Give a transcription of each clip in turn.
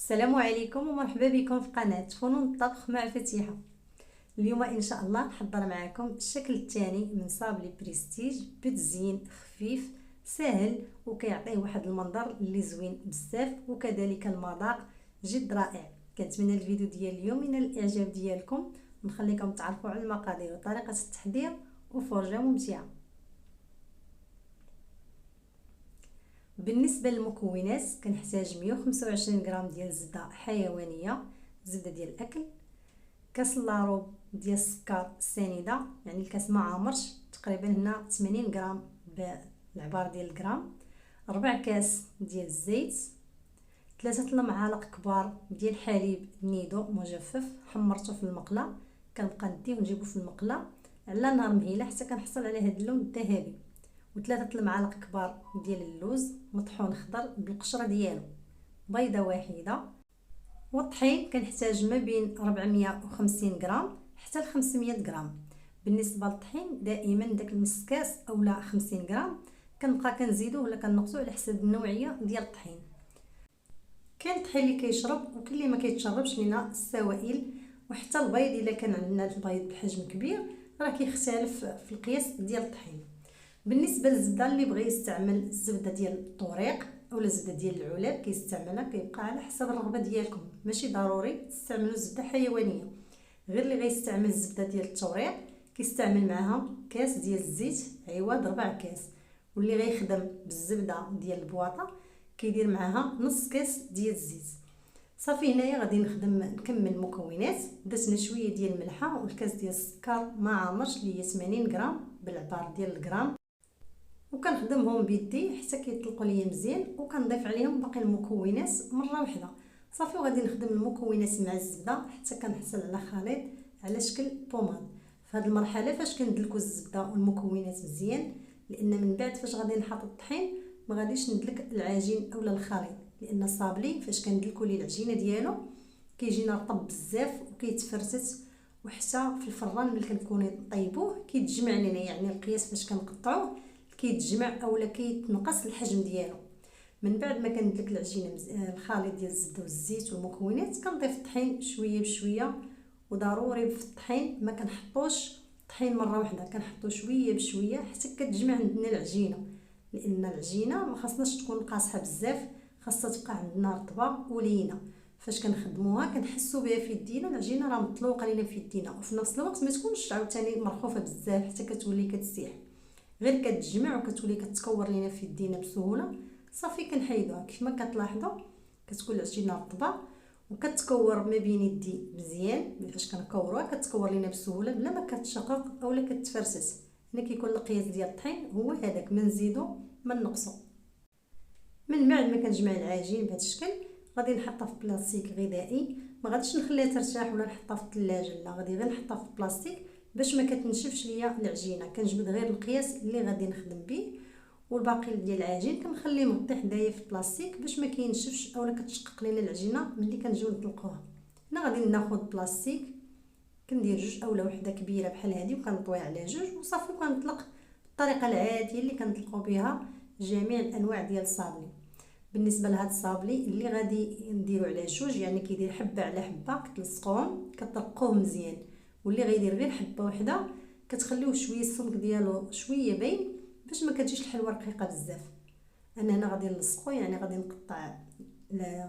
السلام عليكم ومرحبا بكم في قناة فنون الطبخ مع فتيحة. اليوم ان شاء الله نحضر معكم الشكل الثاني من صابلي بريستيج بتزيين خفيف سهل وكيعطيه واحد المنظر اللي زوين بزاف وكذلك المذاق جد رائع. كنتمنى الفيديو ديال اليوم ينال الاعجاب ديالكم ونخليكم تعرفوا على المقادير وطريقة التحضير وفرجة ممتعة. بالنسبه للمكونات كنحتاج 125 غرام ديال الزبده حيوانيه، زبده ديال الاكل، كاس لاروب ديال السكر سنيده يعني الكاس ما عامرش، تقريبا هنا 80 غرام بالعبار ديال الغرام، 4 كاس ديال الزيت، 3 المعالق كبار ديال الحليب نيدو مجفف حمرته في المقله، كنبقى نديه ونجيبو في المقله على نار مهيله حتى كنحصل على هذا اللون الذهبي، و3 المعالق كبار ديال اللوز مطحون خضر بالقشره ديالو، بيضه واحده، والطحين كنحتاج ما بين 450 غرام حتى ل 500 غرام. بالنسبه للطحين دائما داك نص كاس اولا 50 غرام كنبقى كنزيدوه ولا كنقصو على حسب النوعيه ديال الطحين. كاين الطحين اللي كيشرب وكاين اللي ما كيتشربش لينا السوائل، وحتى البيض الا كان عندنا البيض بحجم كبير راه كيختلف في القياس ديال الطحين. بالنسبه للزبده اللي بغى يستعمل الزبده ديال الطوريق اولا الزبده ديال العلاب كيستعملها، كيبقى على حسب الرغبه ديالكم، ماشي ضروري تستعملوا زبده حيوانيه. غير اللي غيستعمل الزبده ديال التوريق كيستعمل معها كاس ديال الزيت عوض 4 كاس، واللي غيخدم بالزبده ديال البواطه كيدير معها نص كاس ديال الزيت. صافي هنايا غادي نكمل المكونات. درت شويه ديال الملحه والكاس ديال السكر ما عامرش اللي هي 80 غرام بالعبار ديال الغرام، وكنخدمهم بيدي حتى كيطلقوا ليا مزيان، وكنضيف عليهم باقي المكونات مره واحده. صافي وغادي نخدم المكونات مع الزبده حتى كنحصل على خليط على شكل بوماد. في هذه المرحله فاش كندلكوا الزبده والمكونات مزيان، لان من بعد فاش غادي نحط الطحين ما غاديش ندلك العجين اولا الخليط، لان الصابلي فاش كندلكوا ليه العجينه ديالو كيجينا رطب بزاف وكيتفرتت، وحتى في الفران ملي كنكونوا نطيبوه كيتجمع لنا، يعني القياس فاش كنقطعوه كيتجمع اولا كيتنقص الحجم ديالو. من بعد ما كندلك العجينه الخليط ديال الزبده والزيت والمكونات كنضيف الطحين شويه بشويه، وضروري في الطحين ما كنحطوش الطحين مره واحده، كنحطو شويه بشويه حتى كتجمع عندنا العجينه، لان العجينه ما خاصناش تكون قاصحه بزاف، خاصها تبقى عندنا رطبه ولينه. فاش كنخدموها كنحسوا بها في يدينا العجينه راه مطلوقه لينا في يدينا، وفي نفس الوقت ما تكونش عاوتاني مرخوفه بزاف حتى كتولي كتسيح، غير كتجمع وكتولي كتكور لينا في يدينا بسهوله. صافي كنحيدوها كيف ما كتلاحظوا كتكون العجينه رطبه وكتكور ما بين يدي مزيان. فاش كنكوروها كتكور لينا بسهوله بلا ما كتشقق اولا كتفرسس. هنا كيكون القياس ديال الطحين هو هذاك، ما نزيدو ما نقصو. من بعد ما كنجمع العجين بهذا الشكل غادي نحطها في بلاستيك غذائي، ما غاديش نخليها ترتاح ولا نحطها في الثلاجه، لا غادي غير نحطها في بلاستيك باش ما كتنشفش ليا العجينه. كنجبد غير القياس اللي غادي نخدم به، والباقي ديال العجين كنخليه مغطي حدايا في البلاستيك باش ما كينشفش اولا كتشقق لينا العجينه ملي كنجيو نطلقوها. هنا غادي ناخذ بلاستيك كندير جوج اولا وحده كبيره بحال هذه وكنطويها على جوج وصافي وكنطلق بالطريقه العاديه اللي كنطلقوا بها جميع الانواع ديال الصابلي. بالنسبه لهاد الصابلي اللي غادي نديرو على جوج، يعني كيدير حبه على حبه كتلصقوهم كترقوه مزيان، واللي غيدير غير حبه وحده كتخليوه شويه السمك ديالو شويه باين باش ما كتجيش الحلوه رقيقه بزاف. انا هنا غادي نلصقو، يعني غادي نقطع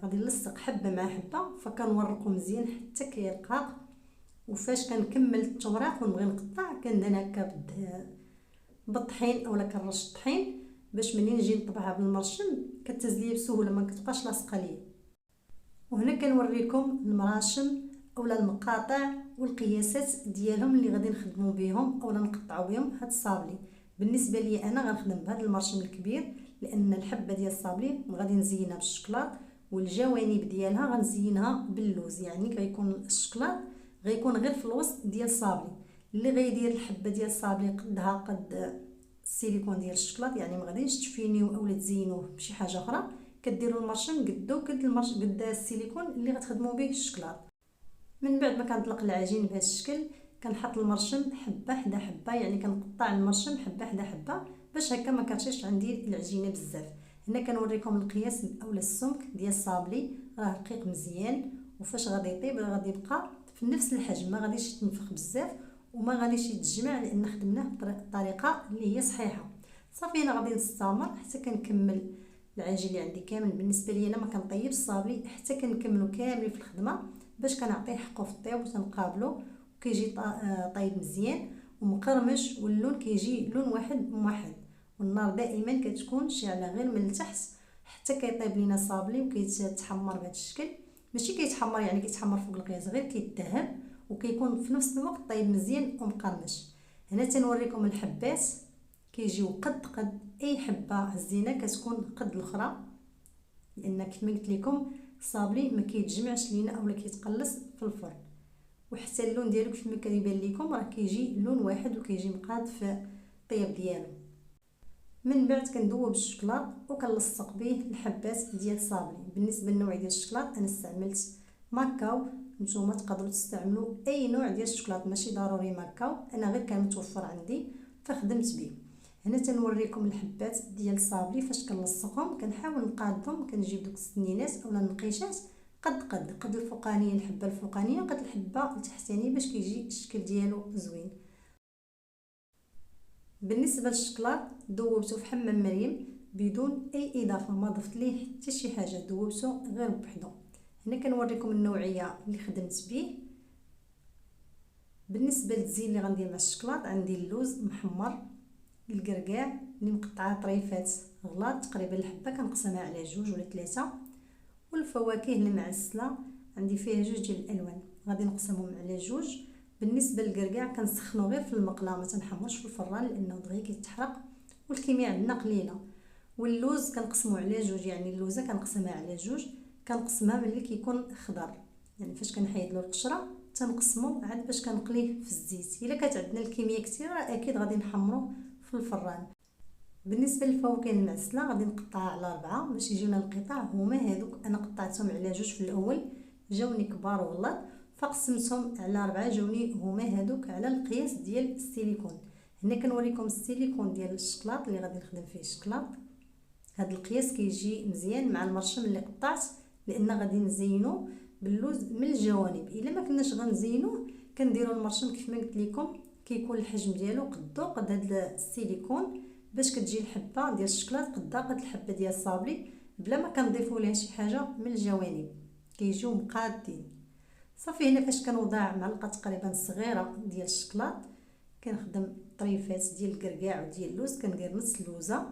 غادي نلصق حبه مع حبه فكنورقو مزيان حتى كيرقاق. وفاش كنكمل التوراق ونبغي نقطع كندهن هكا بالطحين اولا كنرش الطحين باش ملي نجي نطبعها بالمرشم كتزلي بسهوله ما كتبقاش لاصقه ليا. وهنا كنوريكم المراشم اولا المقاطع والقياسات ديالهم اللي غادي نخدموا بهم اولا نقطعوا بهم هاد الصابلي. بالنسبه لي انا غنخدم بهذا المرشم الكبير لان الحبه ديال الصابلي غادي نزينها بالشكلاط، والجوانب ديالها غنزينها باللوز، يعني غيكون الشكلاط غيكون غير في الوسط ديال الصابلي. اللي غيدير الحبه ديال الصابلي قدها قد السيليكون ديال الشكلاط، يعني ما غاديش تفينيو اولا تزينوه بشي حاجه اخرى، كديروا المرشم قدو قد المرشم قد السيليكون اللي غتخدموا به الشكلاط. من بعد ما كنطلق العجين بهذا الشكل كنحط المرشم حبه حدا حبه، يعني كنقطع المرشم حبه حدا حبه باش هكا ما كرشيش عندي العجينه بزاف. هنا كنوريكم القياس اولا السمك ديال الصابلي، راه رقيق مزيان، وفاش غادي يطيب راه غادي يبقى في نفس الحجم، ما غاديش يتنفخ بزاف وما غاديش يتجمع، لان خدمناه بطريقه اللي هي صحيحه. صافي انا غادي نستمر حتى كنكمل العجين اللي عندي كامل. بالنسبه لي انا ما كنطيبش الصابلي حتى كنكملو كاملين في الخدمه، باش كنعطيه حقه في الطيب وتنقابلو وكيجي طايب مزيان ومقرمش، واللون كيجي لون واحد موحد. والنار دائما كتكون شاعله غير من التحت حتى كيطيب لينا صابلي وكيتحمر بهذا الشكل. ماشي كيتحمر يعني كيتحمر فوق القياس، غير كيتذهب وكيكون في نفس الوقت طايب مزيان ومقرمش. هنا تنوريكم الحبات كيجيو قد اي حبه زينه كتكون قد الاخرى، لان كما قلت لكم الصابلي ما كيتجمعش لينا اولا كيتقلص في الفرن. وحتى اللون ديالو كما كيبان لكم راه كيجي لون واحد وكيجي مقاد في الطياب ديالو. من بعد كندوب الشوكولاط وكنلصق به الحبات ديال الصابلي. بالنسبه للنوع ديال الشوكولاط انا استعملت ماكاو، نتوما تقدروا تستعملوا اي نوع ديال الشوكولاط، ماشي ضروري ماكاو، انا غير كان متوفر عندي فخدمت به. هنا تنوريكم الحبات ديال الصابلي فاش كنلصقهم، كنحاول نقادهم، كنجيب دوك السنينات اولا النقيشات قد الفوقانيه، الحبه الفوقانيه قد الحبه التحتانيه، باش كيجي الشكل ديالو زوين. بالنسبه للشوكولاط ذوبته في حمام مريم بدون اي اضافه، ما ضفت ليه حتى شي حاجه، ذوبته غير بوحدو. هنا كنوريكم النوعيه اللي خدمت به. بالنسبه للزين اللي غندير مع الشوكولاط عندي اللوز محمر، الكركاع اللي مقطعه طريفات غلاط تقريبا الحبه كنقسمها على 2 ولا 3، والفواكه المعسله عندي فيها 2 ديال الالوان غادي نقسمهم على 2. بالنسبه للكركاع كنسخنو غير في المقله، ما تنحمرش في الفران لانه دغيا كيتحرق والكميه عندنا قليله. واللوز كنقسمو على 2، يعني اللوزه كنقسمها على 2، كنقسمها ملي كيكون خضر، يعني فاش كنحيد له القشره تنقسمو عاد باش كنقليه في الزيت. الا كانت عندنا الكميه كثيره اكيد غادي نحمرو في الفران. بالنسبه للفواكه المعسله غادي نقطعها على 4 باش يجيونا القطع هما هذوك، انا قطعتهم على 2 في الاول جاوني كبار والله، فقسمتهم على 4 جاوني هما هذوك على القياس ديال السيليكون. هنا كنوريكم السيليكون ديال الشوكولاط اللي غادي نخدم فيه الشوكولاط. هذا القياس كيجي مزيان مع المرشم اللي قطعت، لان غادي نزينو باللوز من الجوانب. الا ما كناش غنزينوه كنديروا المرشم كيف ما قلت لكم كيكون الحجم ديالو قد هذا السيليكون، باش كتجي الحبه ديال الشوكولاط قد الحبه ديال الصابلي بلا ما كنضيفوا ليها شي حاجه من الجوانب، كيجيو مقادين. صافي هنا فاش كنوضع معلقه تقريبا صغيره ديال الشوكولاط، كنخدم طريفات ديال الكركاع وديال اللوز، كندير نص لوزه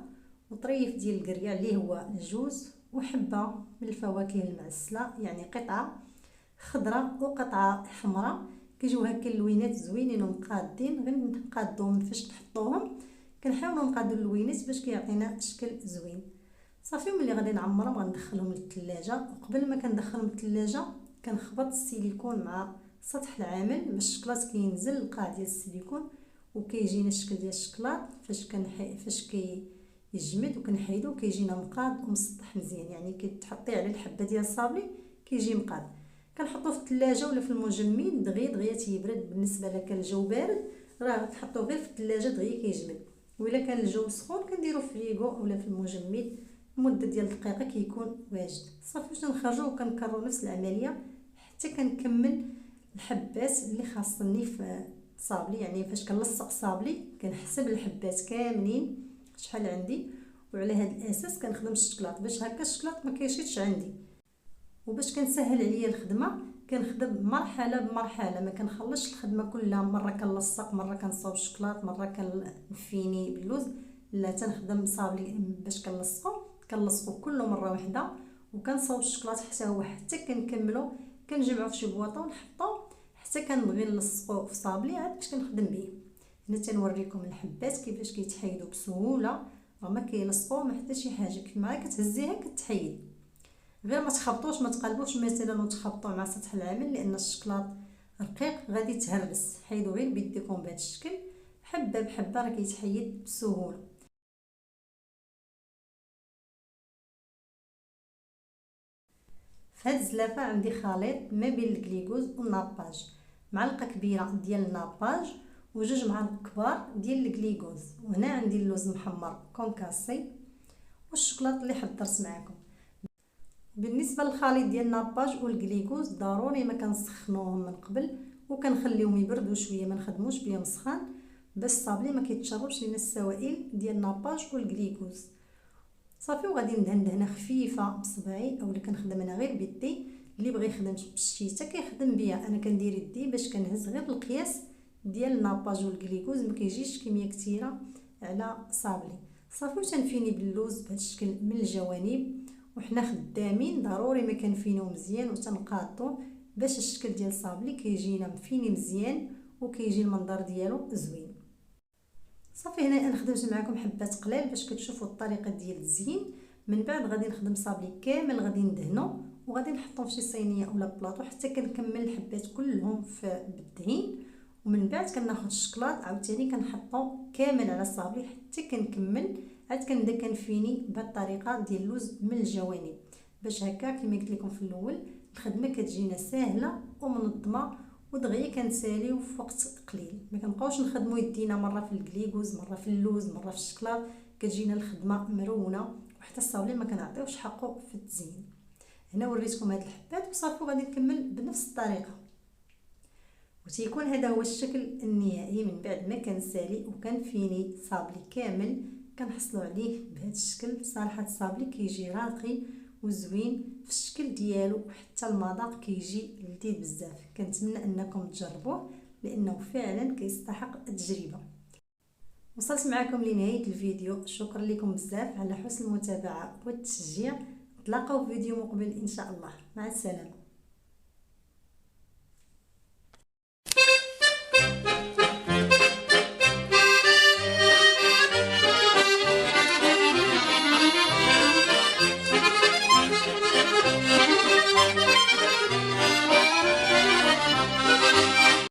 وطريف ديال الكركاع اللي هو الجوز، وحبه من الفواكه المعسله يعني قطعه خضراء وقطعه حمراء، كيجيو هكا اللوينات زوينين ومقادين. غير نقادوهم فاش نحطوهم كنحاولوا نقادو اللوينات باش كيعطينا شكل زوين. صافي ملي غادي نعمرهم غندخلهم للثلاجه، وقبل ما كندخلهم للثلاجه كنخبط السيليكون مع سطح العامل باش الشوكولاط كينزل القاع ديال السيليكون وكيجينا الشكل ديال الشوكولاط فاش كيجمد وكنحيدو كيجينا مقاد ومسطح مزيان، يعني كتحطيه على الحبه ديال الصابلي كيجي مقاد. كنحطوه في الثلاجه ولا في المجمد دغيا تيبرد. بالنسبه لك الجو بارد راه تحطوه غير في الثلاجه دغيا كيجمد، وإلا كان الجو سخون كنديرو في الفريغو ولا في المجمد مده ديال دقيقه كيكون واجد. صافي باش نخرجوه وكنكرروا نفس العمليه حتى كنكمل الحبات اللي خاصني في الصابلي. يعني فاش كنلصق الصابلي كنحسب الحبات كاملين شحال عندي، وعلى هذا الاساس كنخدم الشوكولاط باش هكا الشوكولاط ما كيشيطش عندي. وباش كنسهل عليا الخدمه كنخدم مرحله بمرحله، ما كنخلصش الخدمه كلها مره كنلصق مره كنصاوب الشوكولاط مره كنفيني باللوز، لا تنخدم صابلي باش كنلصقو كله مره واحده وكنصاوب الشوكولاط حتى هو حتى كنكملو، كنجمعو في شي بواطه ونحطو حتى كنبغي نلصقو في صابلي عاد باش كنخدم به. هنا تنوريكم الحبات كيفاش كيتحيدوا بسهوله، ما كيلصقوا ما حتى شي حاجه، كيف ما كتهزيها كتحيد. غير ما تخبطوش ما تقلبوش مثلا وتخبطوا مع سطح العامل لان الشوكولاط رقيق غادي تهربس. حيدوا غير بيديكم بهذا الشكل حبه بحبه راه كيتحيد بسهوله. في هاد الزلافه عندي خليط ما بين الكليكوز والناباج، معلقه كبيره ديال الناباج و2 معالق كبار ديال الكليكوز. وهنا عندي اللوز محمر كونكاسي والشوكولاط اللي حضرت معكم. بالنسبه للخليط ديال الناباج والكليكوز ضروري ما كنسخنوهم من قبل وكنخليهم يبردوا شويه، ما نخدموش بهم سخان باش الصابلي ما كيتشربش لينا السوائل ديال الناباج والكليكوز. صافي وغادي ندهن دهنه خفيفه بصبعي اولا كنخدم انا غير بيدي، اللي بغى يخدم بالشتيته كيخدم بيا، انا كندير يدي باش كنهز غير القياس ديال الناباج والكليكوز ما كيجيش كميه كثيره على صابلي. صافي وتنفيني باللوز بهذا الشكل من الجوانب، وحنا خدامين ضروري ما كنفينوه مزيان وتنقادو باش الشكل ديال الصابلي كيجينا مفيني مزيان وكيجي المنظر ديالو زوين. صافي هنا انا خدمت معكم حبات قلال باش كتشوفوا الطريقه ديال التزيين. من بعد غادي نخدم صابلي كامل غادي ندهنو وغادي نحطهم في شي صينيه اولا بلاطو حتى كنكمل الحبات كلهم بالدهين، ومن بعد كناخذ الشكلاط عاوتاني كنحطو كامل على الصابلي حتى كنكمل، عاد كنبدا كنفيني بهذه الطريقه ديال اللوز من الجوانب باش هكا كما قلت لكم في الاول الخدمه كتجينا سهله ومنظمه ودغيا كنساليو في وقت قليل. ما كنبقاوش نخدموا يدينا مره في الكليكوز مره في اللوز مره في الشكلاط، كتجينا الخدمه مرونه وحتى الصابلي ما كنعطيوش حقه في التزيين. هنا وريتكم هاد الحبات وصافي غادي نكمل بنفس الطريقه، وتيكون هذا هو الشكل النهائي من بعد ما كنسالي وكنفيني صابلي كامل. كنحصلوا عليه بهذا الشكل. صراحه الصابلي كيجي راقي وزوين في الشكل ديالو وحتى المذاق كيجي لذيذ بزاف. كنتمنى انكم تجربوه لانه فعلا كيستحق التجربه. وصلت معكم لنهايه الفيديو، شكرا لكم بزاف على حسن المتابعه والتشجيع. نتلاقاو في فيديو مقبل ان شاء الله، مع السلامه.